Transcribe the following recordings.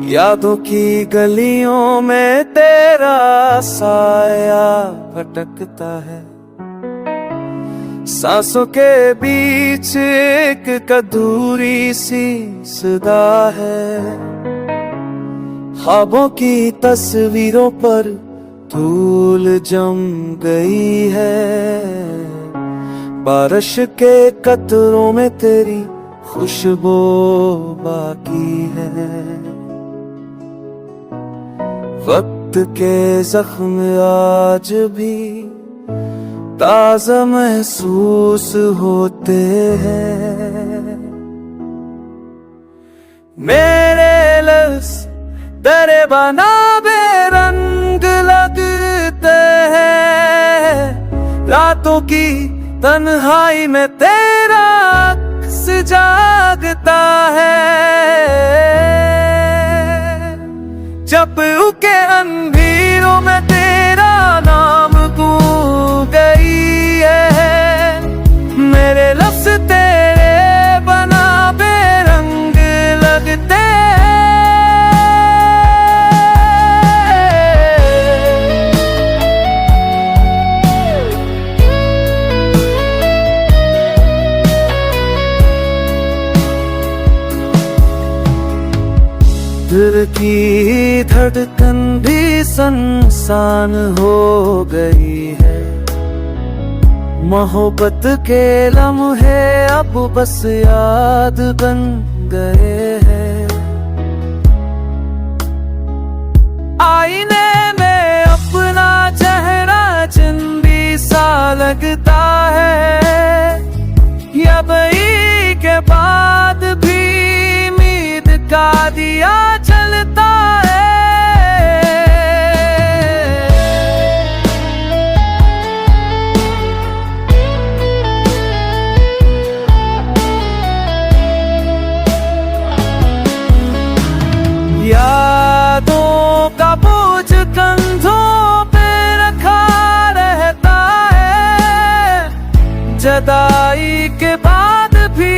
यादों की गलियों में तेरा साया भटकता है, सांसों के बीच एक अधूरी सी सदा है। ख्वाबों की तस्वीरों पर धूल जम गई है, बारिश के कतरों में तेरी खुशबू बाकी है। वक्त के जख्म आज भी ताज़ा महसूस होते हैं। मेरे लफ्ज़ तेरे बना बेरंग लगते हैं, रातों की तन्हाई में तेरा अक्स जागता है। जब के अंधेरों में तेरा नाम गूंज गई है, मेरे लफ्ज़ तेरे बना बेरंग लगते हैं। दिल की धड़कन भी सुनसान हो गई है, मोहब्बत के लम्हे अब बस याद बन गए हैं। आईने में अपना चेहरा चंदी सा लगता है, यही के बाद भी उम्मीद का दिया चलता है। यादों का बोझ कंधों पे रखा रहता है, जुदाई के बाद भी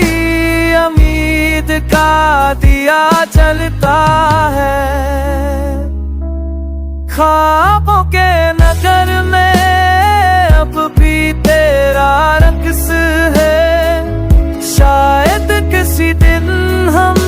उम्मीद का दिया चलता है। ख्वाबों के नगर में अब भी तेरा रक्स है, शायद किसी दिन हम